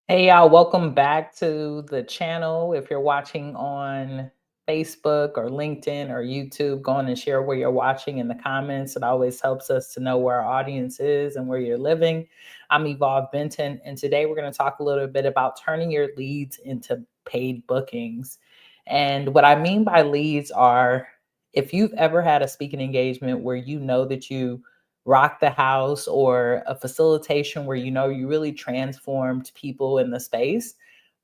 Hey y'all, welcome back to the channel. If you're watching on Facebook or LinkedIn or YouTube, go on and share where you're watching in the comments. It always helps us to know where our audience is and where you're living. I'm Evolve Benton, and today we're going to talk a little bit about turning your leads into paid bookings. And what I mean by leads are if you've ever had a speaking engagement where you know that you rock the house, or a facilitation where you know you really transformed people in the space,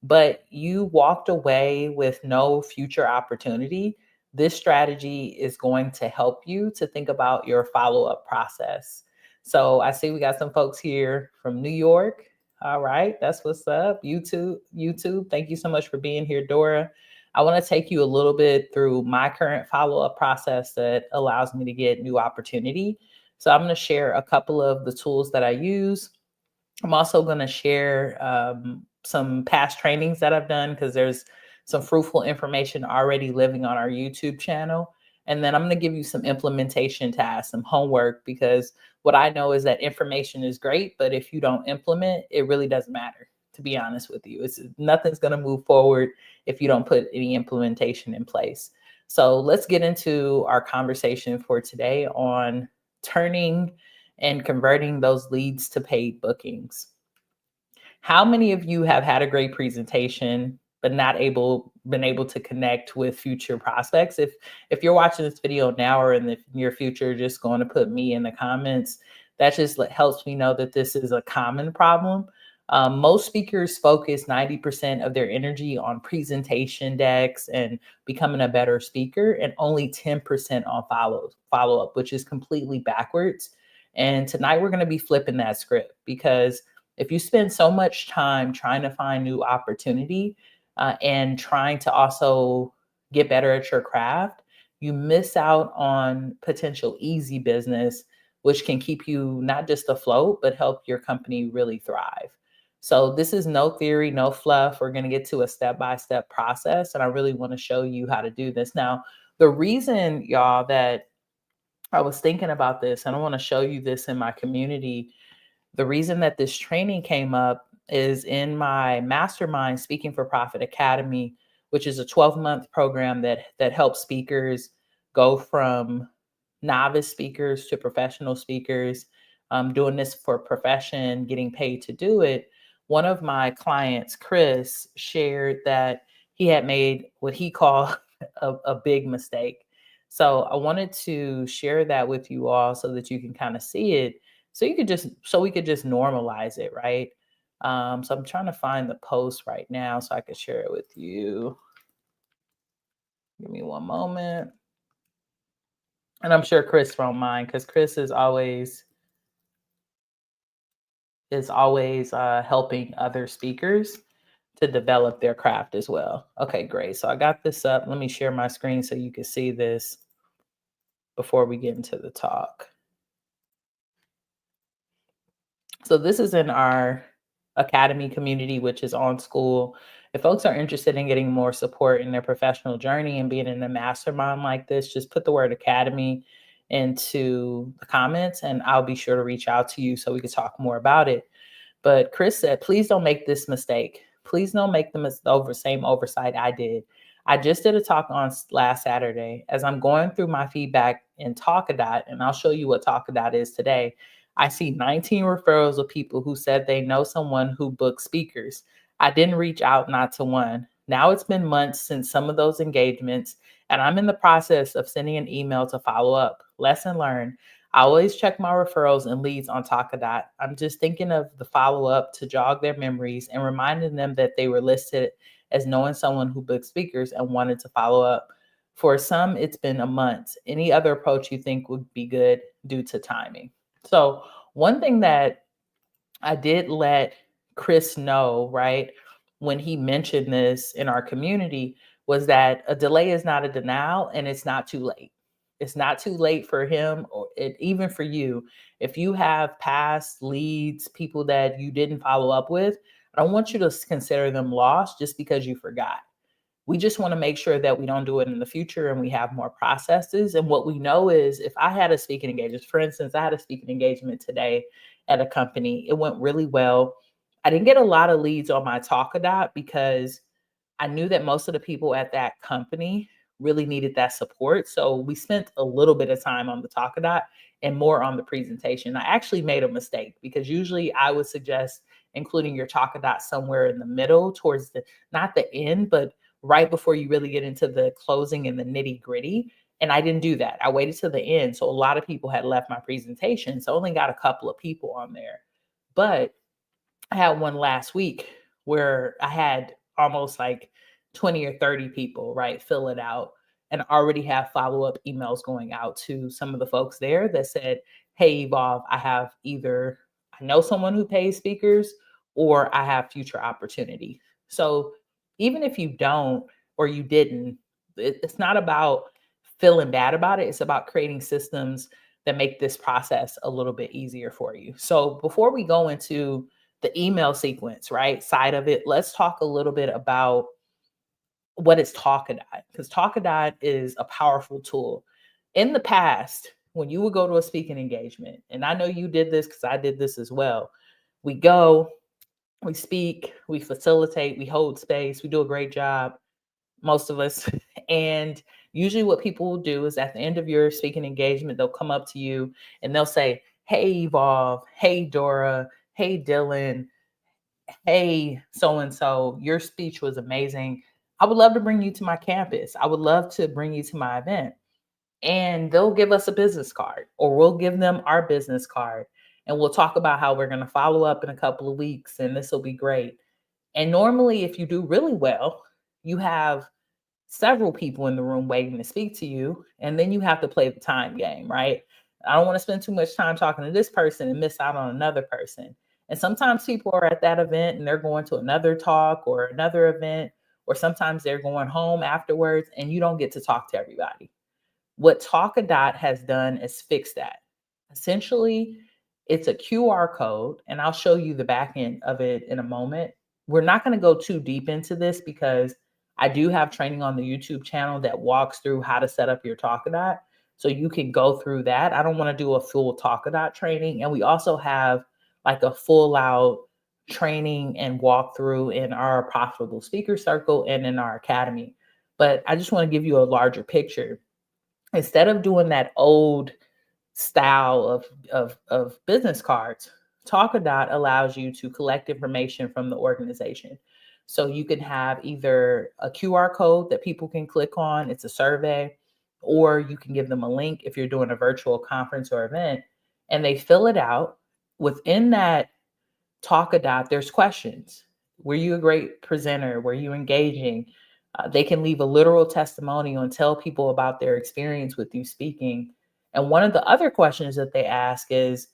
but you walked away with no future opportunity, this strategy is going to help you to think about your follow-up process. So I see we got some folks here from New York. All right, that's what's up. YouTube, thank you so much for being here, Dora. I want to take you a little bit through my current follow-up process that allows me to get new opportunity. So I'm going to share a couple of the tools that I use. I'm also going to share some past trainings that I've done because there's some fruitful information already living on our YouTube channel. And then I'm going to give you some implementation tasks, some homework, because what I know is that information is great, but if you don't implement, it really doesn't matter. To be honest with you, it's nothing's going to move forward if you don't put any implementation in place. So let's get into our conversation for today on turning and converting those leads to paid bookings. How many of you have had a great presentation but not been able to connect with future prospects? If you're watching this video now or in the near future, just going to put me in the comments. That just helps me know that this is a common problem. Most speakers focus 90% of their energy on presentation decks and becoming a better speaker, and only 10% on follow up, which is completely backwards. And tonight we're going to be flipping that script, because if you spend so much time trying to find new opportunity and trying to also get better at your craft, you miss out on potential easy business, which can keep you not just afloat, but help your company really thrive. So this is no theory, no fluff. We're going to get to a step-by-step process, and I really want to show you how to do this. Now, the reason, y'all, that I was thinking about this, and I want to show you this in my community, the reason that this training came up is in my mastermind Speaking for Profit Academy, which is a 12-month program that helps speakers go from novice speakers to professional speakers, doing this for profession, getting paid to do it. One of my clients, Chris, shared that he had made what he called a big mistake. So I wanted to share that with you all so that you can kind of see it, so we could just normalize it, right? So I'm trying to find the post right now so I could share it with you. Give me one moment. And I'm sure Chris won't mind, because Chris is always helping other speakers to develop their craft as well. Okay, great. So I got this up. Let me share my screen so you can see this before we get into the talk. So this is in our academy community, which is On School. If folks are interested in getting more support in their professional journey and being in a mastermind like this, just put the word academy into the comments and I'll be sure to reach out to you so we can talk more about it. But Chris said, please don't make this mistake. Please don't make the same oversight I did. I just did a talk on last Saturday. As I'm going through my feedback in Talkadot, and I'll show you what Talkadot is today, I see 19 referrals of people who said they know someone who books speakers. I didn't reach out not to one. Now it's been months since some of those engagements, and I'm in the process of sending an email to follow up. Lesson learned. I always check my referrals and leads on Talkadot. I'm just thinking of the follow up to jog their memories and reminding them that they were listed as knowing someone who books speakers and wanted to follow up. For some, it's been a month. Any other approach you think would be good due to timing? So, one thing that I did let Chris know, right, when he mentioned this in our community, was that a delay is not a denial and it's not too late. It's not too late for him or even for you. If you have past leads, people that you didn't follow up with, I don't want you to consider them lost just because you forgot. We just want to make sure that we don't do it in the future and we have more processes. And what we know is if I had a speaking engagement, for instance, I had a speaking engagement today at a company, it went really well. I didn't get a lot of leads on my Talkadot because I knew that most of the people at that company really needed that support. So we spent a little bit of time on the Talkadot and more on the presentation. I actually made a mistake because usually I would suggest including your Talkadot somewhere in the middle towards the, not the end, but right before you really get into the closing and the nitty gritty. And I didn't do that. I waited till the end. So a lot of people had left my presentation. So I only got a couple of people on there. But I had one last week where I had almost like 20 or 30 people, right, fill it out and already have follow-up emails going out to some of the folks there that said, "Hey, Evolve, I have either I know someone who pays speakers or I have future opportunity." So even if you don't or you didn't, it's not about feeling bad about it. It's about creating systems that make this process a little bit easier for you. So before we go into the email sequence, right, side of it, let's talk a little bit about what is Talkadot, because Talkadot is a powerful tool. In the past, when you would go to a speaking engagement, and I know you did this because I did this as well, we go, we speak, we facilitate, we hold space, we do a great job, most of us. And usually, what people will do is at the end of your speaking engagement, they'll come up to you and they'll say, "Hey, Evolve, hey, Dora, hey, Dylan, hey, so and so, your speech was amazing. I would love to bring you to my campus. I would love to bring you to my event." And they'll give us a business card, or we'll give them our business card. And we'll talk about how we're going to follow up in a couple of weeks and this will be great. And normally, if you do really well, you have several people in the room waiting to speak to you. And then you have to play the time game, right? I don't want to spend too much time talking to this person and miss out on another person. And sometimes people are at that event and they're going to another talk or another event, or sometimes they're going home afterwards and you don't get to talk to everybody. What Talkadot has done is fix that. Essentially, it's a QR code, and I'll show you the back end of it in a moment. We're not going to go too deep into this because I do have training on the YouTube channel that walks through how to set up your Talkadot. So you can go through that. I don't want to do a full Talkadot training. And we also have like a full out training and walkthrough in our profitable speaker circle and in our academy. But I just want to give you a larger picture. Instead of doing that old style of business cards, Talkadot allows you to collect information from the organization. So you can have either a QR code that people can click on, it's a survey, or you can give them a link if you're doing a virtual conference or event, and they fill it out. Within that Talkadot, there's questions. Were you a great presenter? Were you engaging? They can leave a literal testimonial and tell people about their experience with you speaking. And one of the other questions that they ask is,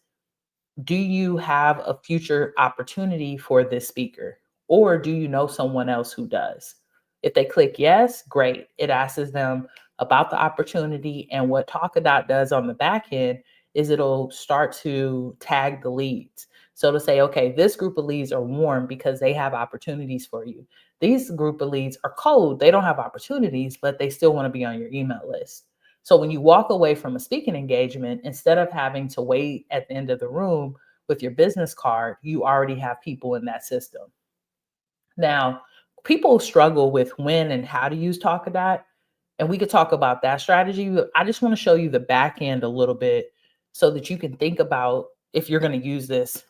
do you have a future opportunity for this speaker? Or do you know someone else who does? If they click yes, great. It asks them about the opportunity. And what Talkadot does on the back end is it'll start to tag the leads. So to say, okay, this group of leads are warm because they have opportunities for you. These group of leads are cold. They don't have opportunities, but they still want to be on your email list. So when you walk away from a speaking engagement, instead of having to wait at the end of the room with your business card, you already have people in that system. Now, people struggle with when and how to use Talkadot, and we could talk about that strategy. I just want to show you the back end a little bit so that you can think about if you're going to use this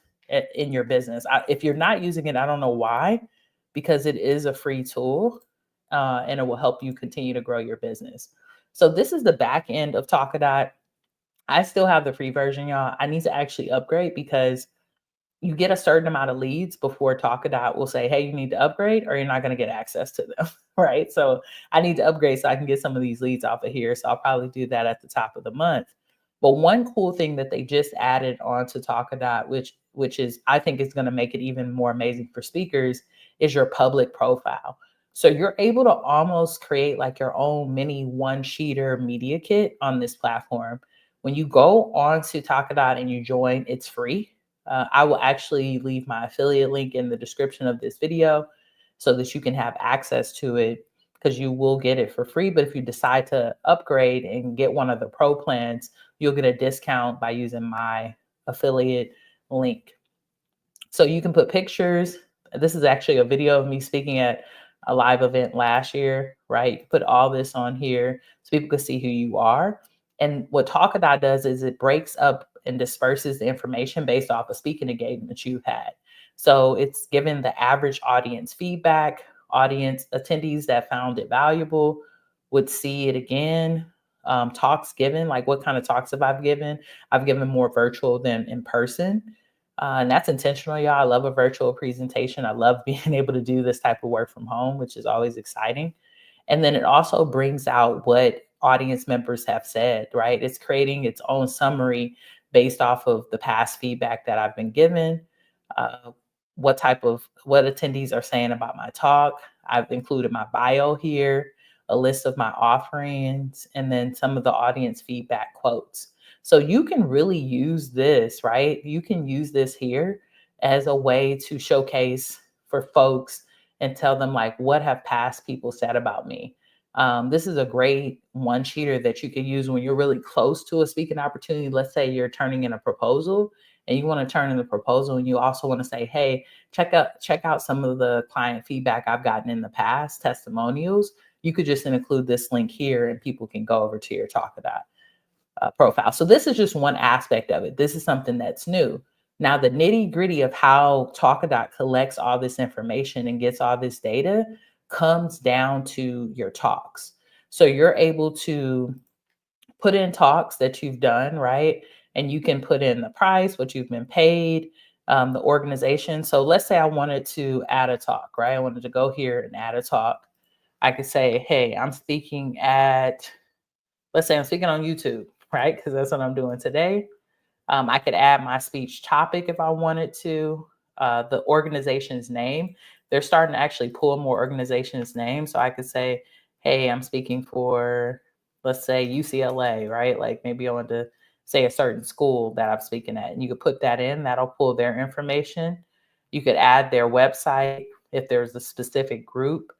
in your business. If you're not using it, I don't know why, because it is a free tool, and it will help you continue to grow your business. So this is the back end of Talkadot. I still have the free version, y'all. I need to actually upgrade because you get a certain amount of leads before Talkadot will say, hey, you need to upgrade or you're not going to get access to them. Right. So I need to upgrade so I can get some of these leads off of here. So I'll probably do that at the top of the month. But one cool thing that they just added onto Talkadot, which is I think is going to make it even more amazing for speakers, is your public profile. So you're able to almost create like your own mini one-sheeter media kit on this platform. When you go on to Talkadot and you join, it's free. I will actually leave my affiliate link in the description of this video so that you can have access to it, because you will get it for free. But if you decide to upgrade and get one of the pro plans, you'll get a discount by using my affiliate link. So you can put pictures. This is actually a video of me speaking at a live event last year, right? Put all this on here so people can see who you are. And what Talkadot does is it breaks up and disperses the information based off of speaking engagement you've had. So it's given the average audience feedback. Audience attendees that found it valuable would see it again. Talks given, like what kind of talks have I given? I've given more virtual than in person. And that's intentional, y'all. I love a virtual presentation. I love being able to do this type of work from home, which is always exciting. And then it also brings out what audience members have said, right? It's creating its own summary based off of the past feedback that I've been given, what attendees are saying about my talk. I've included my bio here, a list of my offerings, and then some of the audience feedback quotes. So you can really use this, right? You can use this here as a way to showcase for folks and tell them like, what have past people said about me? This is a great one sheeter that you can use when you're really close to a speaking opportunity. Let's say you're turning in a proposal and you want to turn in the proposal and you also want to say, hey, check out some of the client feedback I've gotten in the past, testimonials. You could just include this link here and people can go over to your Talkadot profile. So this is just one aspect of it. This is something that's new. Now, the nitty gritty of how Talkadot collects all this information and gets all this data comes down to your talks. So you're able to put in talks that you've done, right? And you can put in the price, what you've been paid, the organization. So let's say I wanted to add a talk, right? I wanted to go here and add a talk. I could say, hey, let's say I'm speaking on YouTube, right? Because that's what I'm doing today. I could add my speech topic if I wanted to, the organization's name. They're starting to actually pull more organizations' names. So I could say, hey, I'm speaking for, let's say UCLA, right? Like maybe I want to say a certain school that I'm speaking at. And you could put that in, that'll pull their information. You could add their website if there's a specific group.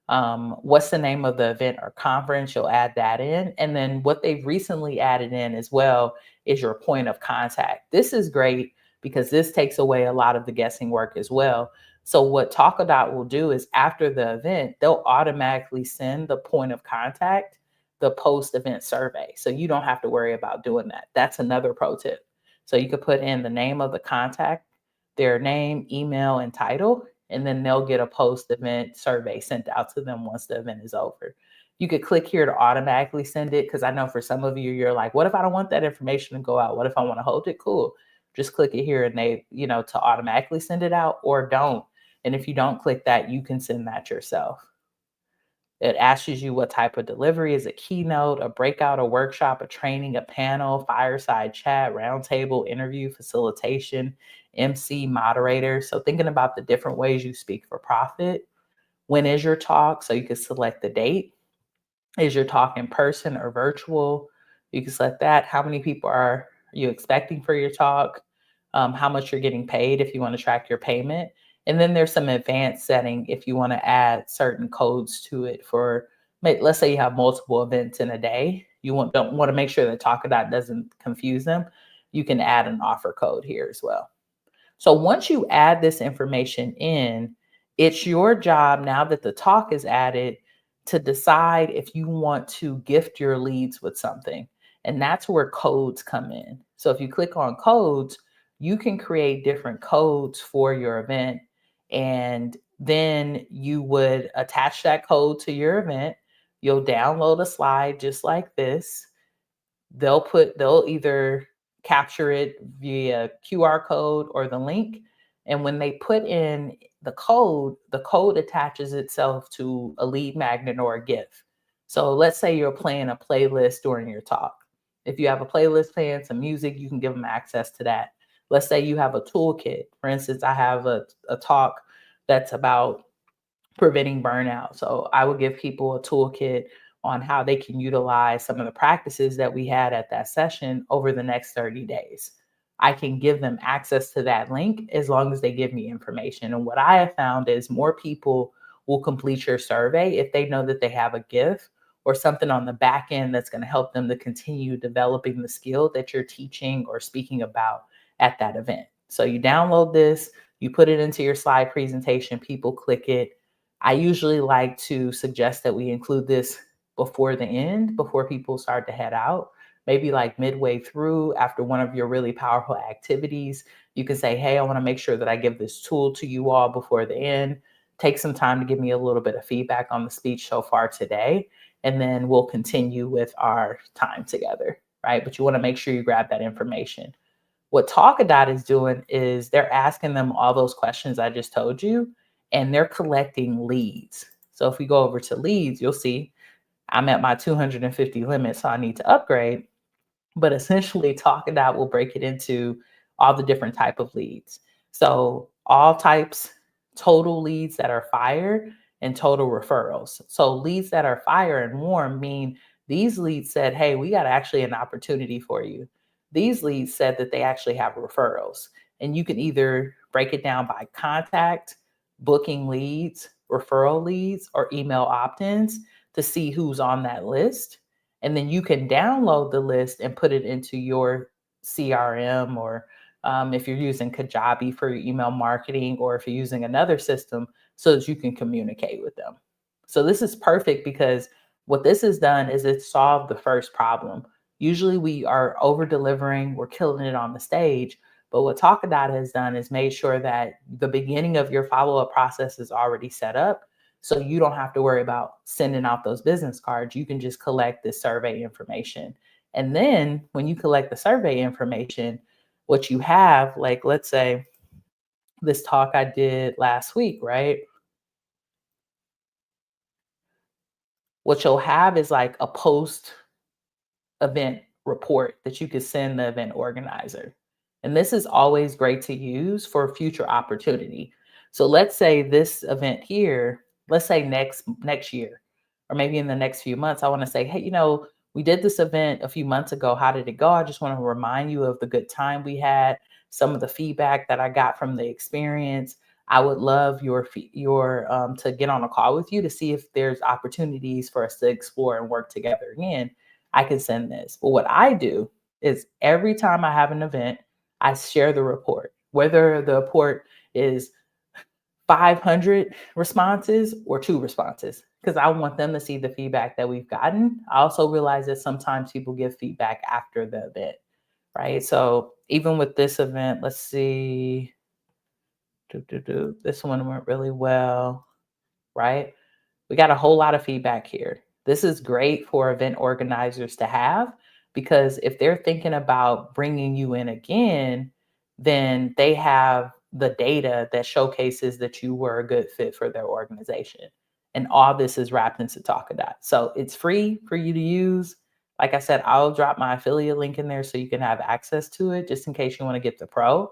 What's the name of the event or conference? You'll add that in. And then what they've recently added in as well is your point of contact. This is great because this takes away a lot of the guessing work as well. So what Talkadot will do is after the event, they'll automatically send the point of contact the post-event survey. So you don't have to worry about doing that. That's another pro tip. So you could put in the name of the contact, their name, email, and title, and then they'll get a post-event survey sent out to them once the event is over. You could click here to automatically send it, because I know for some of you, you're like, what if I don't want that information to go out? What if I want to hold it? Cool. Just click it here and they, to automatically send it out, or don't. And if you don't click that, you can send that yourself. It asks you what type of delivery is a keynote, a breakout, a workshop, a training, a panel, fireside chat, roundtable, interview, facilitation, MC, moderator. So thinking about the different ways you speak for profit. When is your talk? So you can select the date. Is your talk in person or virtual? You can select that. How many people are you expecting for your talk? How much you're getting paid if you want to track your payment. And then there's some advanced setting if you want to add certain codes to it for, let's say you have multiple events in a day. You don't want to make sure that Talkadot doesn't confuse them. You can add an offer code here as well. So once you add this information in, it's your job now that the talk is added to decide if you want to gift your leads with something. And that's where codes come in. So if you click on codes, you can create different codes for your event. And then you would attach that code to your event. You'll download a slide just like this. They'll either capture it via QR code or the link. And when they put in the code attaches itself to a lead magnet or a GIF. So let's say you're playing a playlist during your talk. If you have a playlist playing some music, you can give them access to that. Let's say you have a toolkit. For instance, I have a talk that's about preventing burnout. So I would give people a toolkit on how they can utilize some of the practices that we had at that session over the next 30 days. I can give them access to that link as long as they give me information. And what I have found is more people will complete your survey if they know that they have a gift or something on the back end that's going to help them to continue developing the skill that you're teaching or speaking about at that event. So you download this, you put it into your slide presentation, people click it. I usually like to suggest that we include this before the end, before people start to head out, maybe like midway through after one of your really powerful activities. You can say, hey, I want to make sure that I give this tool to you all before the end. Take some time to give me a little bit of feedback on the speech so far today, and then we'll continue with our time together, right? But you want to make sure you grab that information. What Talkadot is doing is they're asking them all those questions I just told you, and they're collecting leads. So if we go over to leads, you'll see I'm at my 250 limit, so I need to upgrade. But essentially, Talkadot will break it into all the different type of leads. So all types, total leads that are fire and total referrals. So leads that are fire and warm mean these leads said, hey, we got actually an opportunity for you. These leads said that they actually have referrals. And you can either break it down by contact, booking leads, referral leads, or email opt-ins to see who's on that list. And then you can download the list and put it into your CRM, or if you're using Kajabi for your email marketing, or if you're using another system so that you can communicate with them. So this is perfect because what this has done is it solved the first problem. Usually we are over delivering, we're killing it on the stage. But what Talkadot has done is made sure that the beginning of your follow-up process is already set up. So you don't have to worry about sending out those business cards. You can just collect this survey information. And then when you collect the survey information, what you have, like, let's say this talk I did last week, right? What you'll have is like a post event report that you could send the event organizer. And this is always great to use for future opportunity. So let's say this event here, let's say next year, or maybe in the next few months, I want to say, hey, we did this event a few months ago. How did it go? I just want to remind you of the good time we had, some of the feedback that I got from the experience. I would love your to get on a call with you to see if there's opportunities for us to explore and work together again. I can send this. But what I do is every time I have an event, I share the report, whether the report is 500 responses or 2 responses, because I want them to see the feedback that we've gotten. I also realize that sometimes people give feedback after the event, right? So even with this event, let's see, this one went really well, right? We got a whole lot of feedback here. This is great for event organizers to have, because if they're thinking about bringing you in again, then they have the data that showcases that you were a good fit for their organization. And all this is wrapped into Talkadot. So it's free for you to use. Like I said, I'll drop my affiliate link in there so you can have access to it just in case you want to get the pro.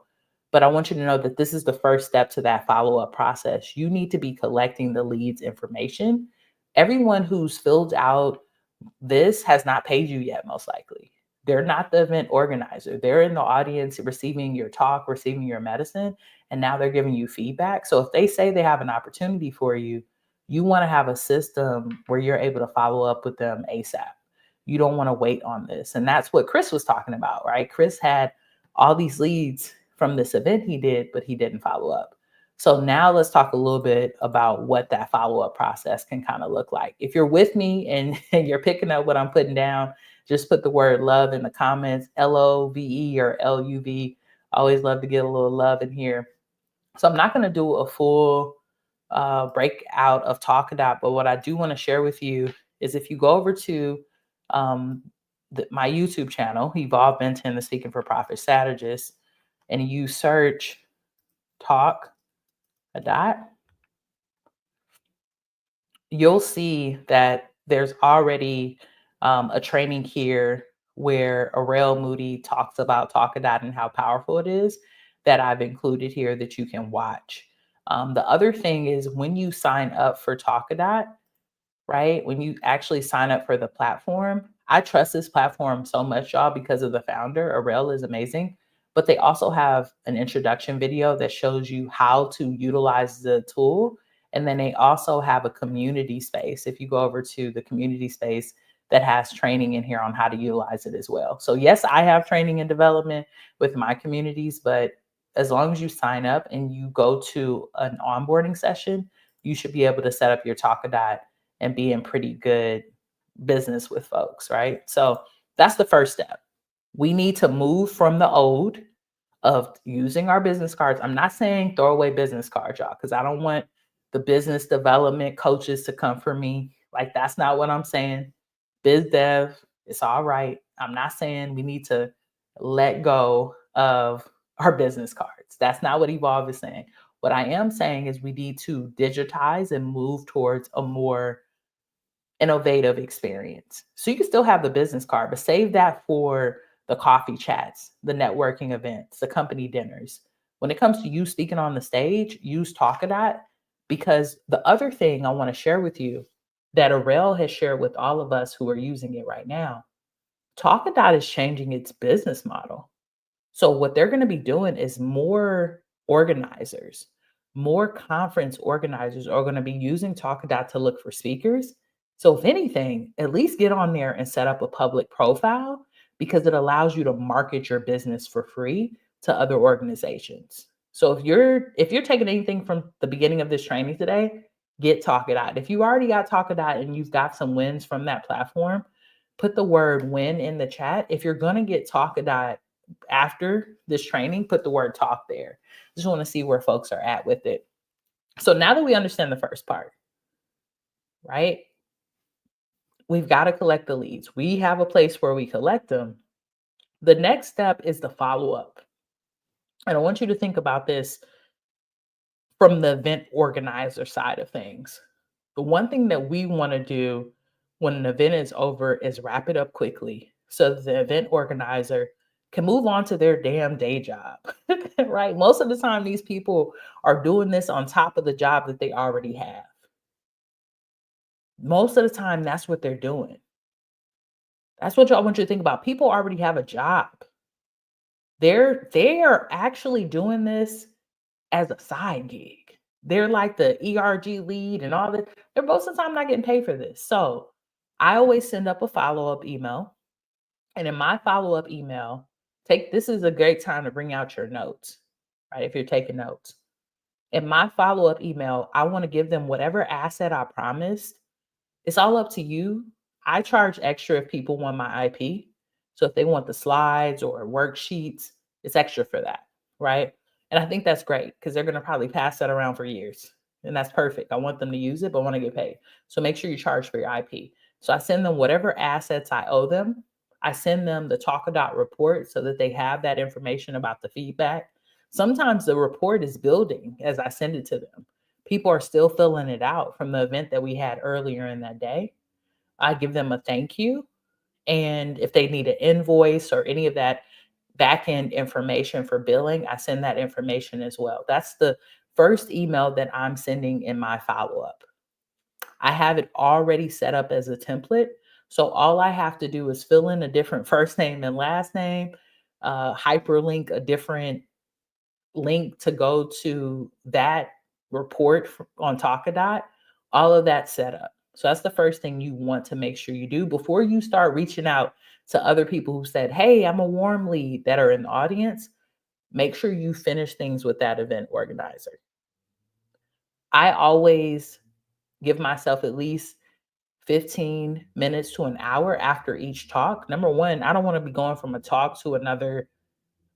But I want you to know that this is the first step to that follow-up process. You need to be collecting the leads information. Everyone who's filled out this has not paid you yet, most likely. They're not the event organizer. They're in the audience receiving your talk, receiving your medicine, and now they're giving you feedback. So if they say they have an opportunity for you, you want to have a system where you're able to follow up with them ASAP. You don't want to wait on this. And that's what Chris was talking about, right? Chris had all these leads from this event he did, but he didn't follow up. So now let's talk a little bit about what that follow-up process can kind of look like. If you're with me and you're picking up what I'm putting down, just put the word love in the comments, LOVE or LUV. I always love to get a little love in here. So I'm not going to do a full breakout of Talkadot, but what I do want to share with you is if you go over to um, my YouTube channel, Evolve Benton, the Speaking for Profit Strategist, and you search Talkadot, you'll see that there's already a training here where Arel Moody talks about Talkadot and how powerful it is that I've included here that you can watch. The other thing is when you sign up for Talkadot, right? When you actually sign up for the platform, I trust this platform so much, y'all, because of the founder. Arel is amazing. But they also have an introduction video that shows you how to utilize the tool. And then they also have a community space. If you go over to the community space, that has training in here on how to utilize it as well. So, yes, I have training and development with my communities, but as long as you sign up and you go to an onboarding session, you should be able to set up your Talkadot and be in pretty good business with folks, right? So that's the first step. We need to move from the old of using our business cards. I'm not saying throw away business cards, y'all, because I don't want the business development coaches to come for me. Like, that's not what I'm saying. Biz dev, it's all right. I'm not saying we need to let go of our business cards. That's not what Evolve is saying. What I am saying is we need to digitize and move towards a more innovative experience. So you can still have the business card, but save that for the coffee chats, the networking events, the company dinners. When it comes to you speaking on the stage, use Talkadot, because the other thing I want to share with you that Arel has shared with all of us who are using it right now, Talkadot is changing its business model. So what they're going to be doing is more organizers, more conference organizers are going to be using Talkadot to look for speakers. So if anything, at least get on there and set up a public profile because it allows you to market your business for free to other organizations. So if you're taking anything from the beginning of this training today, get Talkadot. If you already got Talkadot and you've got some wins from that platform, put the word win in the chat. If you're going to get Talkadot after this training, put the word talk there. Just want to see where folks are at with it. So now that we understand the first part, right? We've got to collect the leads. We have a place where we collect them. The next step is the follow up. And I want you to think about this from the event organizer side of things. The one thing that we want to do when an event is over is wrap it up quickly so that the event organizer can move on to their damn day job, right? Most of the time, these people are doing this on top of the job that they already have. Most of the time, that's what they're doing. That's what I want you to think about. People already have a job. They are actually doing this as a side gig. They're like the ERG lead and all that. They're most of the time not getting paid for this. So I always send up a follow-up email. And in my follow-up email, this is a great time to bring out your notes, right? If you're taking notes. In my follow-up email, I want to give them whatever asset I promised. It's all up to you. I charge extra if people want my IP. So if they want the slides or worksheets, it's extra for that, right? And I think that's great because they're going to probably pass that around for years. And that's perfect. I want them to use it, but I want to get paid. So make sure you charge for your IP. So I send them whatever assets I owe them. I send them the Talkadot report so that they have that information about the feedback. Sometimes the report is building as I send it to them. People are still filling it out from the event that we had earlier in that day. I give them a thank you. And if they need an invoice or any of that back end information for billing, I send that information as well. That's the first email that I'm sending in my follow up. I have it already set up as a template. So all I have to do is fill in a different first name and last name, hyperlink a different link to go to that report on Talkadot, all of that set up. So that's the first thing you want to make sure you do before you start reaching out to other people who said, hey, I'm a warm lead that are in the audience. Make sure you finish things with that event organizer. I always give myself at least 15 minutes to an hour after each talk. Number one, I don't want to be going from a talk to another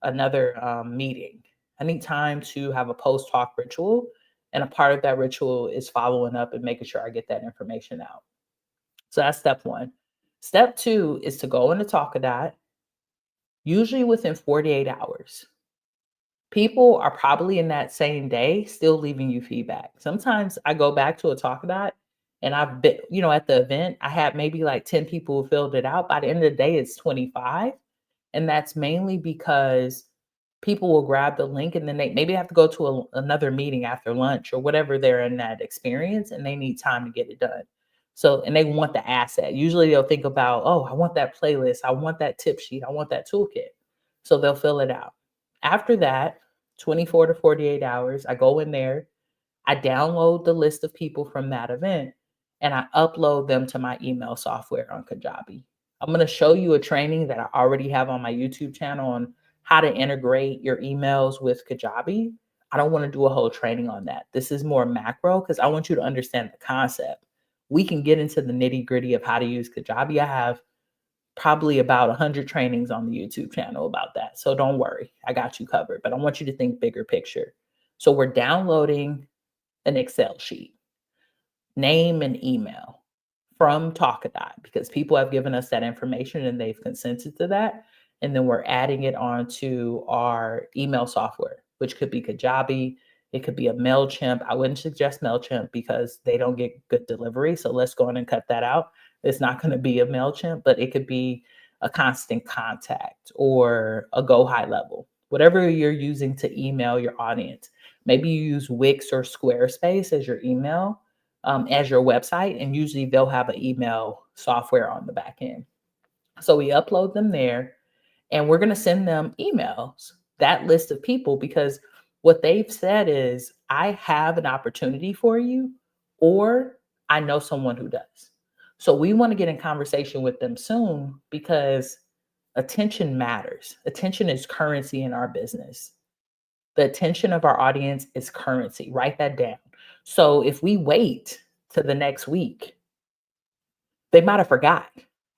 another meeting. I need time to have a post talk ritual. And a part of that ritual is following up and making sure I get that information out. So that's step one. Step two is to go into Talkadot, usually within 48 hours. People are probably in that same day still leaving you feedback. Sometimes I go back to a Talkadot and I've been, at the event, I had maybe like 10 people who filled it out. By the end of the day, it's 25. And that's mainly because people will grab the link and then they maybe have to go to another meeting after lunch or whatever they're in that experience and they need time to get it done. So, and they want the asset. Usually they'll think about, oh, I want that playlist. I want that tip sheet. I want that toolkit. So they'll fill it out. After that, 24 to 48 hours, I go in there, I download the list of people from that event, and I upload them to my email software on Kajabi. I'm going to show you a training that I already have on my YouTube channel on how to integrate your emails with Kajabi. I don't want to do a whole training on that. This is more macro because I want you to understand the concept. We can get into the nitty gritty of how to use Kajabi. I have probably about 100 trainings on the YouTube channel about that. So don't worry, I got you covered, but I want you to think bigger picture. So we're downloading an Excel sheet, name and email from Talkadot because people have given us that information and they've consented to that. And then we're adding it onto our email software, which could be Kajabi. It could be a MailChimp. I wouldn't suggest MailChimp because they don't get good delivery. So let's go in and cut that out. It's not going to be a MailChimp, but it could be a Constant Contact or a Go High Level, whatever you're using to email your audience. Maybe you use Wix or Squarespace as your email, as your website, and usually they'll have an email software on the back end. So we upload them there and we're going to send them emails, that list of people, because what they've said is, I have an opportunity for you, or I know someone who does. So we want to get in conversation with them soon because attention matters. Attention is currency in our business. The attention of our audience is currency. Write that down. So if we wait to the next week, they might have forgot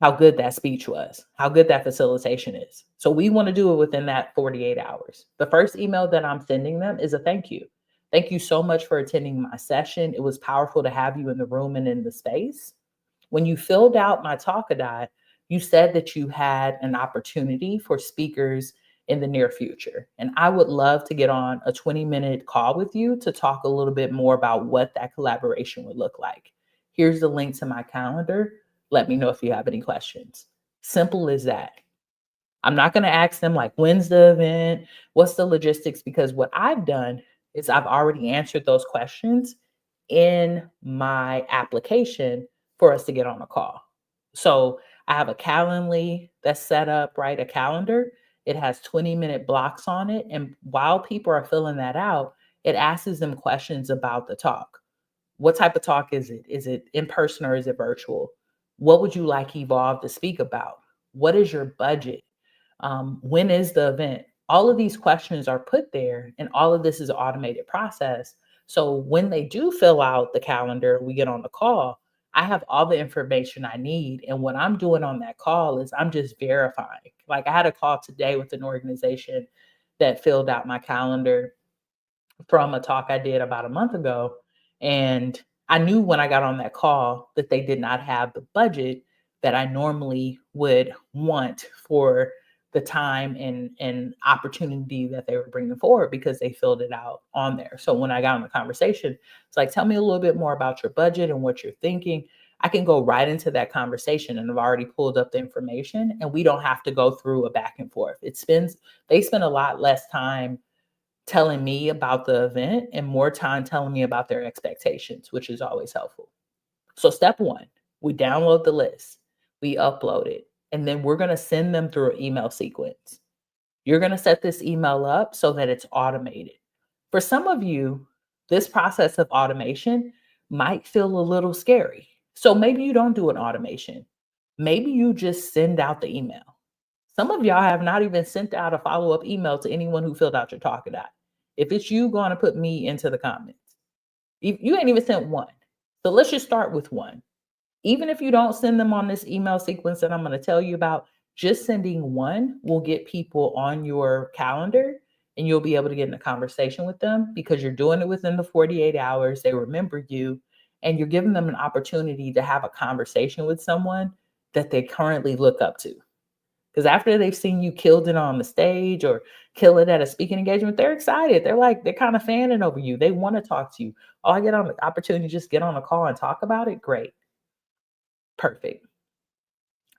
how good that speech was, how good that facilitation is. So we want to do it within that 48 hours. The first email that I'm sending them is a thank you. Thank you so much for attending my session. It was powerful to have you in the room and in the space. When you filled out my Talkadot, you said that you had an opportunity for speakers in the near future. And I would love to get on a 20-minute call with you to talk a little bit more about what that collaboration would look like. Here's the link to my calendar. Let me know if you have any questions. Simple as that. I'm not going to ask them like, when's the event? What's the logistics? Because what I've done is I've already answered those questions in my application for us to get on a call. So I have a Calendly that's set up, right? A calendar. It has 20-minute blocks on it. And while people are filling that out, it asks them questions about the talk. What type of talk is it? Is it in person or is it virtual? What would you like Evolve to speak about? What is your budget? When is the event? All of these questions are put there, and all of this is an automated process. So when they do fill out the calendar, we get on the call, I have all the information I need. And what I'm doing on that call is I'm just verifying. Like I had a call today with an organization that filled out my calendar from a talk I did about a month ago. And I knew when I got on that call that they did not have the budget that I normally would want for the time and opportunity that they were bringing forward because they filled it out on there. So when I got on the conversation, it's like, tell me a little bit more about your budget and what you're thinking. I can go right into that conversation and I've already pulled up the information and we don't have to go through a back and forth. They spend a lot less time telling me about the event and more time telling me about their expectations, which is always helpful. So step one, we download the list, we upload it, and then we're going to send them through an email sequence. You're going to set this email up so that it's automated. For some of you, this process of automation might feel a little scary. So maybe you don't do an automation. Maybe you just send out the email. Some of y'all have not even sent out a follow-up email to anyone who filled out your Talkadot. If it's you, going to put me into the comments. You ain't even sent one. So let's just start with one. Even if you don't send them on this email sequence that I'm going to tell you about, Just sending one will get people on your calendar and you'll be able to get in a conversation with them because you're doing it within the 48 hours. They remember you and you're giving them an opportunity to have a conversation with someone that they currently look up to. Because after they've seen you killed it on the stage or kill it at a speaking engagement, they're excited. They're kind of fanning over you. They want to talk to you. Oh, I get on the opportunity to just get on a call and talk about it. Great. Perfect.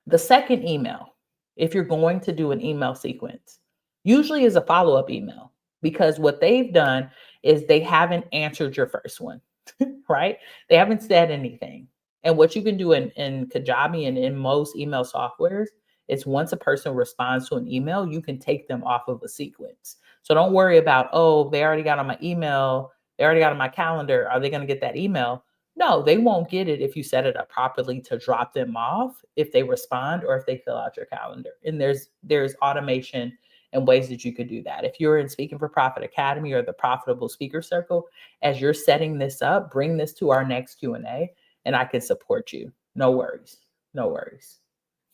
The second email, if you're going to do an email sequence, usually is a follow-up email because what they've done is they haven't answered your first one, right? They haven't said anything. And what you can do in Kajabi and in most email softwares is once a person responds to an email, you can take them off of a sequence. So don't worry about, oh, they already got on my email, they already got on my calendar. Are they going to get that email? No, they won't get it if you set it up properly to drop them off if they respond or if they fill out your calendar. And there's automation and ways that you could do that. If you're in Speaking for Profit Academy or the Profitable Speaker Circle, as you're setting this up, bring this to our next Q&A and I can support you. No worries. No worries.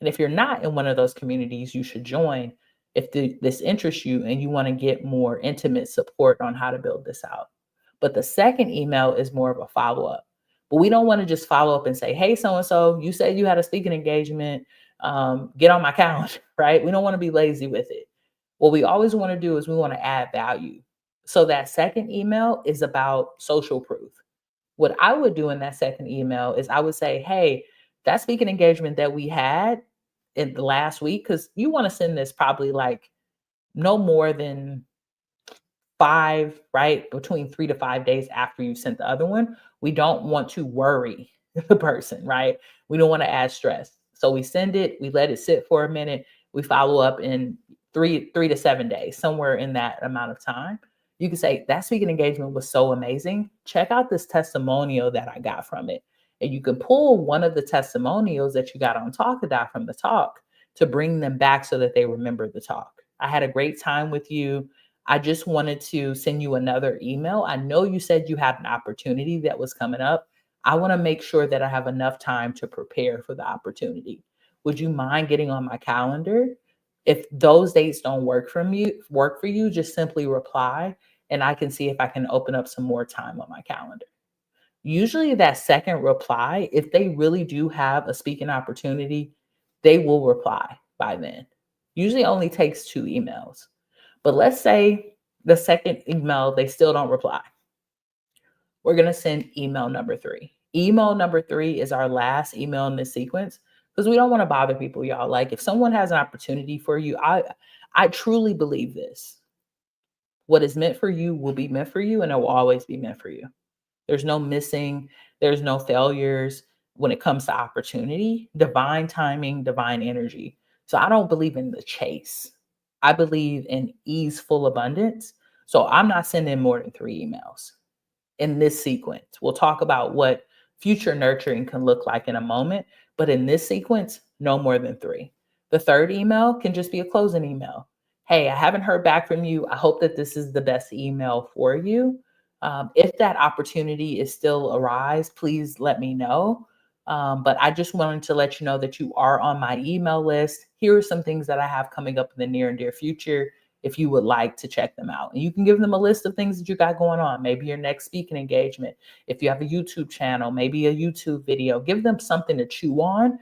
And if you're not in one of those communities, you should join if this interests you and you want to get more intimate support on how to build this out. But the second email is more of a follow-up. But we don't want to just follow up and say, hey, so-and-so, you said you had a speaking engagement. Get on my calendar, right? We don't want to be lazy with it. What we always want to do is we want to add value. So that second email is about social proof. What I would do in that second email is I would say, hey, that speaking engagement that we had in the last week, because you want to send this probably like no more than 5, right? Between 3 to 5 days after you sent the other one. We don't want to worry the person, right? We don't want to add stress. So we send it, we let it sit for a minute, we follow up in 3 to 7 days, somewhere in that amount of time. You can say, that speaking engagement was so amazing. Check out this testimonial that I got from it. And you can pull one of the testimonials that you got on Talkaday from the talk to bring them back so that they remember the talk. I had a great time with you. I just wanted to send you another email. I know you said you had an opportunity that was coming up. I want to make sure that I have enough time to prepare for the opportunity. Would you mind getting on my calendar? If those dates don't work for you, just simply reply and I can see if I can open up some more time on my calendar. Usually that second reply, if they really do have a speaking opportunity, they will reply by then. Usually only takes 2 emails. But let's say the second email, they still don't reply. We're going to send email number 3. Email number 3 is our last email in this sequence because we don't want to bother people, y'all. Like if someone has an opportunity for you, I truly believe this. What is meant for you will be meant for you and it will always be meant for you. There's no missing, there's no failures when it comes to opportunity, divine timing, divine energy. So I don't believe in the chase. I believe in easeful abundance. So I'm not sending more than 3 emails in this sequence. We'll talk about what future nurturing can look like in a moment, but in this sequence, no more than 3. The third email can just be a closing email. Hey, I haven't heard back from you. I hope that this is the best email for you. If that opportunity is still arise, please let me know. But I just wanted to let you know that you are on my email list. Here are some things that I have coming up in the near and dear future if you would like to check them out. And you can give them a list of things that you got going on. Maybe your next speaking engagement. If you have a YouTube channel, maybe a YouTube video, give them something to chew on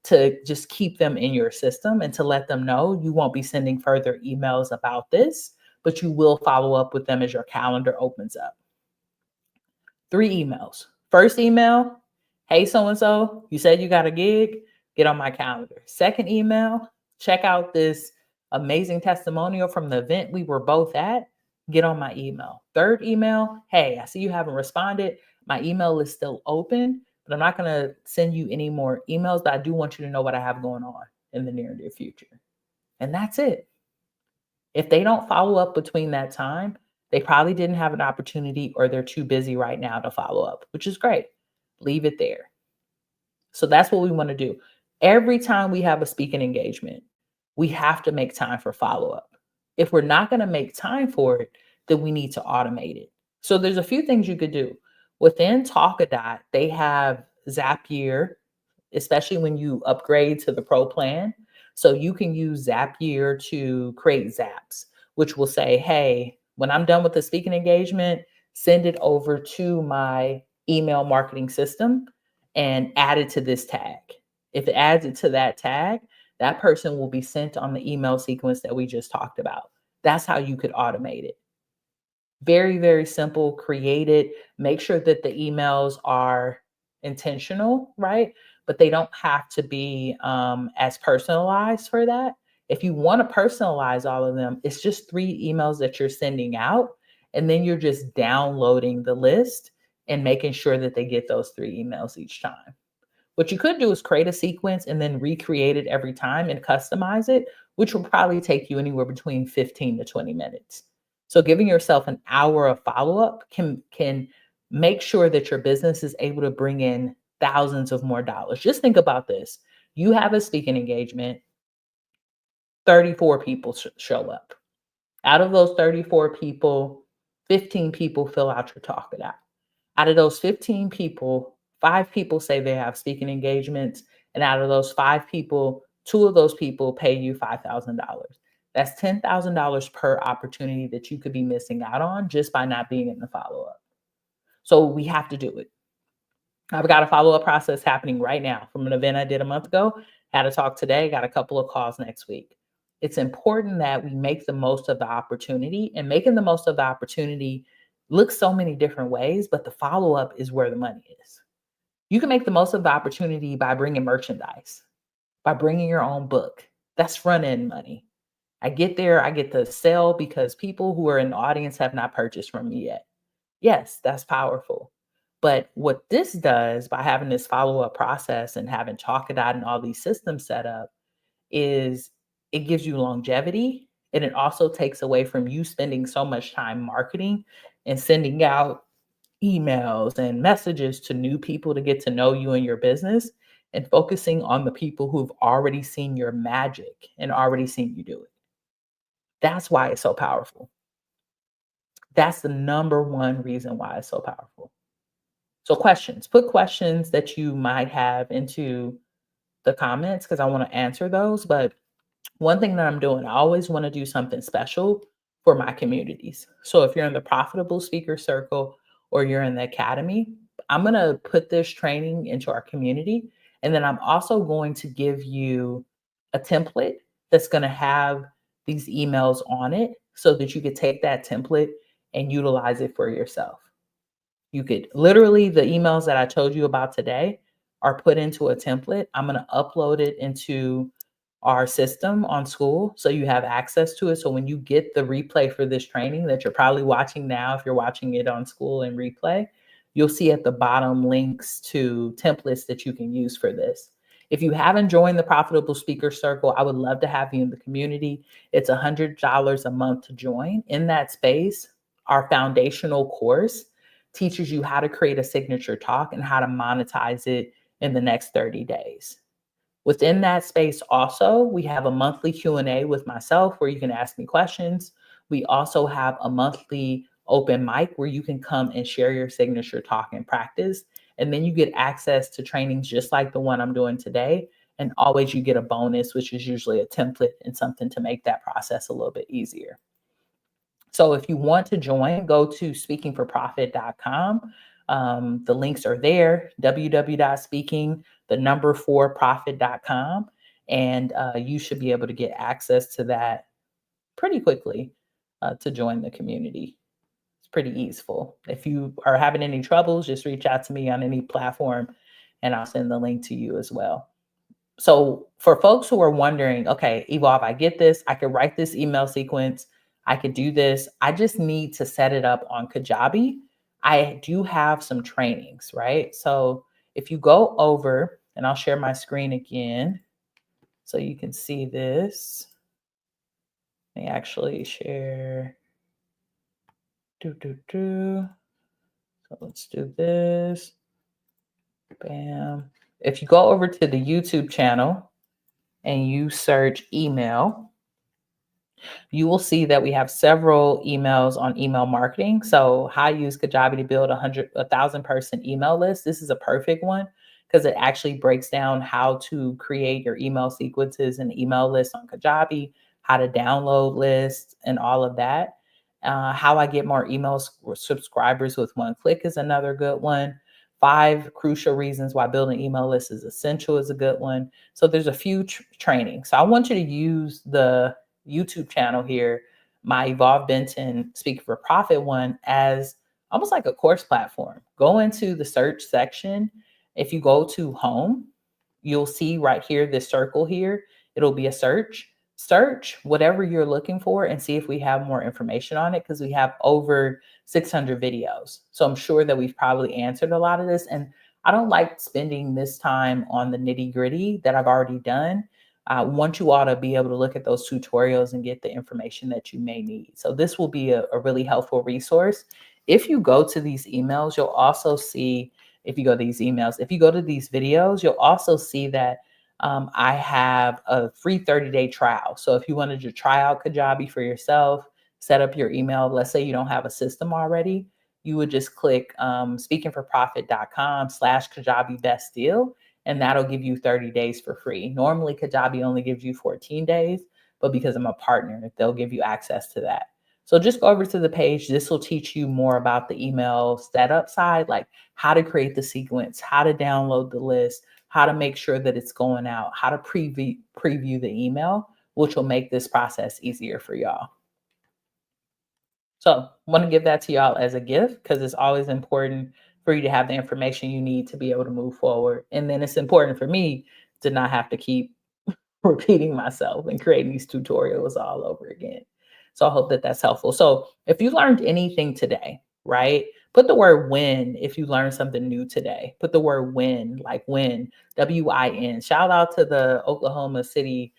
to just keep them in your system and to let them know you won't be sending further emails about this, but you will follow up with them as your calendar opens up. 3 emails. First email, hey, so-and-so, you said you got a gig, get on my calendar. Second email, check out this amazing testimonial from the event we were both at, get on my email. Third email, hey, I see you haven't responded. My email is still open, but I'm not going to send you any more emails, but I do want you to know what I have going on in the near and dear future. And that's it. If they don't follow up between that time, they probably didn't have an opportunity or they're too busy right now to follow up, which is great. Leave it there. So that's what we want to do. Every time we have a speaking engagement, we have to make time for follow-up. If we're not going to make time for it, then we need to automate it. So there's a few things you could do. Within Talkaday, they have Zapier, especially when you upgrade to the Pro plan. So you can use Zapier to create zaps, which will say, hey, when I'm done with the speaking engagement, send it over to my email marketing system and add it to this tag. If it adds it to that tag, that person will be sent on the email sequence that we just talked about. That's how you could automate it. Very, very simple. Create it. Make sure that the emails are intentional, right? But they don't have to be as personalized for that. If you want to personalize all of them, it's just 3 emails that you're sending out, and then you're just downloading the list and making sure that they get those 3 emails each time. What you could do is create a sequence and then recreate it every time and customize it, which will probably take you anywhere between 15 to 20 minutes. So giving yourself an hour of follow-up can make sure that your business is able to bring in thousands of more dollars. Just think about this. You have a speaking engagement, 34 people show up. Out of those 34 people, 15 people fill out your talk it out. Out of those 15 people, 5 people say they have speaking engagements. And out of those 5 people, 2 of those people pay you $5,000. That's $10,000 per opportunity that you could be missing out on just by not being in the follow up. So we have to do it. I've got a follow up process happening right now from an event I did a month ago. Had a talk today, got a couple of calls next week. It's important that we make the most of the opportunity, and making the most of the opportunity looks so many different ways, but the follow up is where the money is. You can make the most of the opportunity by bringing merchandise, by bringing your own book. That's front end money. I get there, I get to sell because people who are in the audience have not purchased from me yet. Yes, that's powerful. But what this does by having this follow up process and having Talk It Out and all these systems set up is it gives you longevity, and it also takes away from you spending so much time marketing and sending out emails and messages to new people to get to know you and your business, and focusing on the people who've already seen your magic and already seen you do it. That's why it's so powerful. That's the number one reason why it's so powerful. So questions, put questions that you might have into the comments because I want to answer those. But one thing that I'm doing, I always want to do something special for my communities. So if you're in the Profitable Speaker Circle or you're in the Academy, I'm going to put this training into our community. And then I'm also going to give you a template that's going to have these emails on it so that you could take that template and utilize it for yourself. You could literally, the emails that I told you about today are put into a template. I'm going to upload it into our system on School so you have access to it. So when you get the replay for this training that you're probably watching now, if you're watching it on School and replay, you'll see at the bottom links to templates that you can use for this. If you haven't joined the Profitable Speaker Circle, I would love to have you in the community. It's $100 a month to join. In that space, our foundational course teaches you how to create a signature talk and how to monetize it in the next 30 days. Within that space also, we have a monthly Q&A with myself where you can ask me questions. We also have a monthly open mic where you can come and share your signature talk and practice. And then you get access to trainings just like the one I'm doing today. And always you get a bonus, which is usually a template and something to make that process a little bit easier. So if you want to join, go to speakingforprofit.com. The links are there, www.speaking4profit.com. And you should be able to get access to that pretty quickly to join the community. It's pretty easeful. If you are having any troubles, just reach out to me on any platform and I'll send the link to you as well. So for folks who are wondering, okay, Evolve, I get this. I could write this email sequence. I could do this. I just need to set it up on Kajabi. I do have some trainings, right? So if you go over, and I'll share my screen again so you can see this. Let me actually share. So let's do this. Bam. If you go over to the YouTube channel and you search email, you will see that we have several emails on email marketing. So how I use Kajabi to build 1,000 person email list. This is a perfect one because it actually breaks down how to create your email sequences and email lists on Kajabi, how to download lists, and all of that. How I get more subscribers with one click is another good one. 5 crucial reasons why building email lists is essential is a good one. So there's a few trainings. So I want you to use the YouTube channel here, my Evolve Benton Speak for Profit one, as almost like a course platform. Go into the search section. If you go to home, you'll see right here, this circle here, it'll be a search. Search whatever you're looking for and see if we have more information on it, because we have over 600 videos. So I'm sure that we've probably answered a lot of this. And I don't like spending this time on the nitty gritty that I've already done. I want you all to be able to look at those tutorials and get the information that you may need. So this will be a really helpful resource. If you go to these emails, you'll also see, if you go to these emails, if you go to these videos, you'll also see that I have a free 30-day trial. So if you wanted to try out Kajabi for yourself, set up your email, let's say you don't have a system already, you would just click speakingforprofit.com/Kajabi best deal, and that'll give you 30 days for free. Normally, Kajabi only gives you 14 days, but because I'm a partner, they'll give you access to that. So just go over to the page. This will teach you more about the email setup side, like how to create the sequence, how to download the list, how to make sure that it's going out, how to preview the email, which will make this process easier for y'all. So I want to give that to y'all as a gift, because it's always important for you to have the information you need to be able to move forward. And then it's important for me to not have to keep repeating myself and creating these tutorials all over again. So I hope that that's helpful. So if you learned anything today, right? Put the word win if you learned something new today. Put the word win, like win, W-I-N. Shout out to the Oklahoma City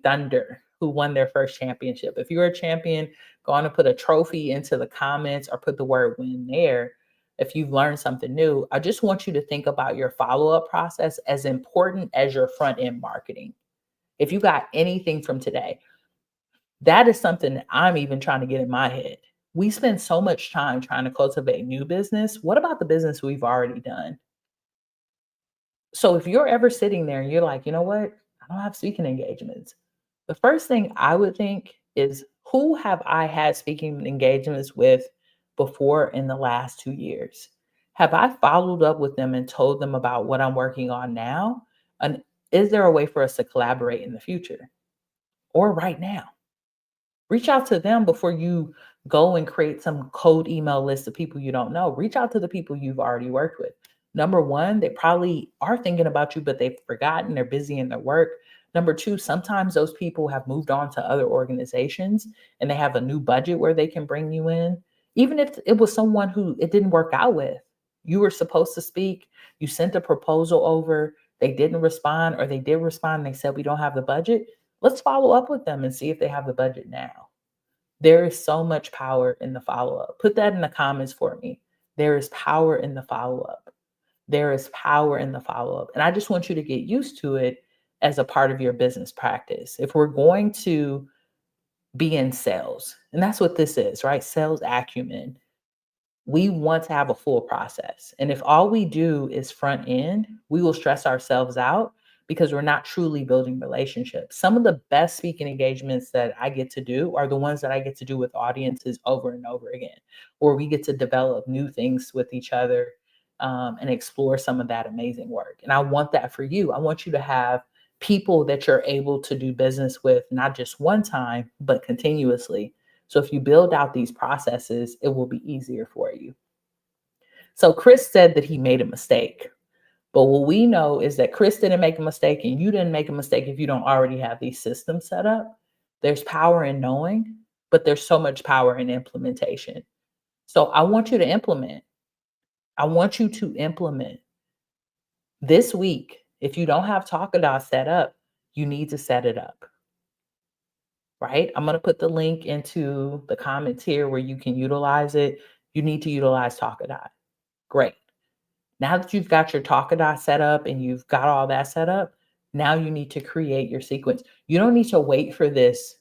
Thunder who won their first championship. If you're a champion, go on and put a trophy into the comments or put the word win there. If you've learned something new, I just want you to think about your follow-up process as important as your front-end marketing. If you got anything from today, that is something that I'm even trying to get in my head. We spend so much time trying to cultivate new business. What about the business we've already done? So if you're ever sitting there and you're like, you know what? I don't have speaking engagements. The first thing I would think is, who have I had speaking engagements with before in the last 2 years? Have I followed up with them and told them about what I'm working on now? And is there a way for us to collaborate in the future or right now? Reach out to them before you go and create some cold email list of people you don't know. Reach out to the people you've already worked with. Number one, they probably are thinking about you, but they've forgotten, they're busy in their work. Number two, sometimes those people have moved on to other organizations and they have a new budget where they can bring you in. Even if it was someone who it didn't work out with, you were supposed to speak, you sent a proposal over, they didn't respond, or they did respond and they said, we don't have the budget. Let's follow up with them and see if they have the budget now. There is so much power in the follow-up. Put that in the comments for me. There is power in the follow-up. There is power in the follow-up. And I just want you to get used to it as a part of your business practice. If we're going to be in sales, and that's what this is, right? Sales acumen. We want to have a full process. And if all we do is front end, we will stress ourselves out because we're not truly building relationships. Some of the best speaking engagements that I get to do are the ones that I get to do with audiences over and over again, where we get to develop new things with each other, and explore some of that amazing work. And I want that for you. I want you to have people that you're able to do business with, not just one time, but continuously. So if you build out these processes, it will be easier for you. So Chris said that he made a mistake. But what we know is that Chris didn't make a mistake and you didn't make a mistake if you don't already have these systems set up. There's power in knowing, but there's so much power in implementation. So I want you to implement. I want you to implement this week. If you don't have Talkadot set up, you need to set it up. Right? I'm going to put the link into the comments here where you can utilize it. You need to utilize Talkadot. Great. Now that you've got your Talkadot set up and you've got all that set up, now you need to create your sequence. You don't need to wait for this.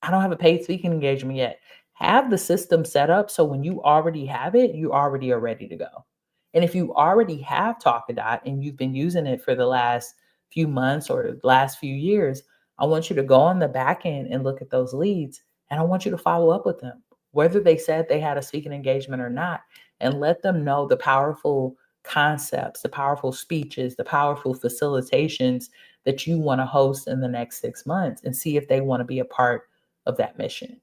I don't have a paid speaking engagement yet. Have the system set up so when you already have it, you already are ready to go. And if you already have Talkadot and you've been using it for the last few months or last few years, I want you to go on the back end and look at those leads. And I want you to follow up with them, whether they said they had a speaking engagement or not, and let them know the powerful concepts, the powerful speeches, the powerful facilitations that you want to host in the next 6 months, and see if they want to be a part of that mission.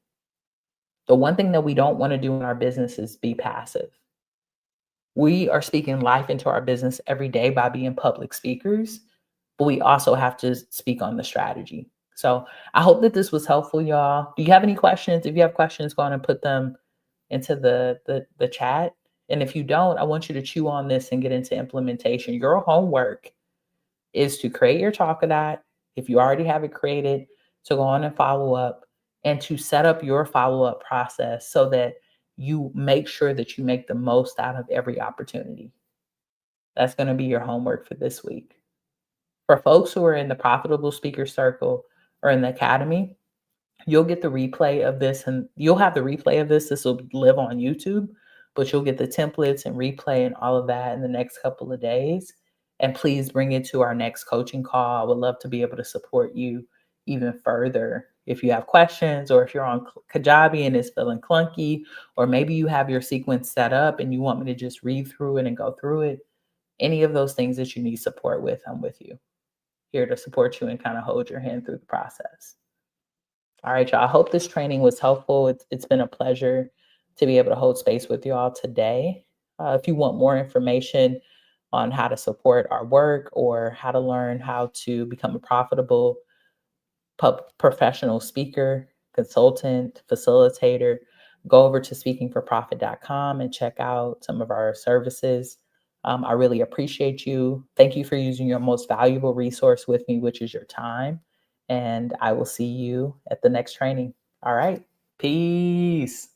The one thing that we don't want to do in our business is be passive. We are speaking life into our business every day by being public speakers, but we also have to speak on the strategy. So I hope that this was helpful, y'all. Do you have any questions? If you have questions, go on and put them into the chat. And if you don't, I want you to chew on this and get into implementation. Your homework is to create your Talkadot. If you already have it created, to go on and follow up and to set up your follow-up process so that you make sure that you make the most out of every opportunity. That's going to be your homework for this week. For folks who are in the Profitable Speaker Circle or in the Academy, you'll get the replay of this, and you'll have the replay of this. This will live on YouTube, but you'll get the templates and replay and all of that in the next couple of days. And please bring it to our next coaching call. I would love to be able to support you even further. If you have questions, or if you're on Kajabi and it's feeling clunky, or maybe you have your sequence set up and you want me to just read through it and go through it, any of those things that you need support with, I'm with you, here to support you and kind of hold your hand through the process. All right, y'all. I hope this training was helpful. It's been a pleasure to be able to hold space with y'all today. If you want more information on how to support our work or how to learn how to become a profitable professional speaker, consultant, facilitator, go over to speakingforprofit.com and check out some of our services. I really appreciate you. Thank you for using your most valuable resource with me, which is your time. And I will see you at the next training. All right. Peace.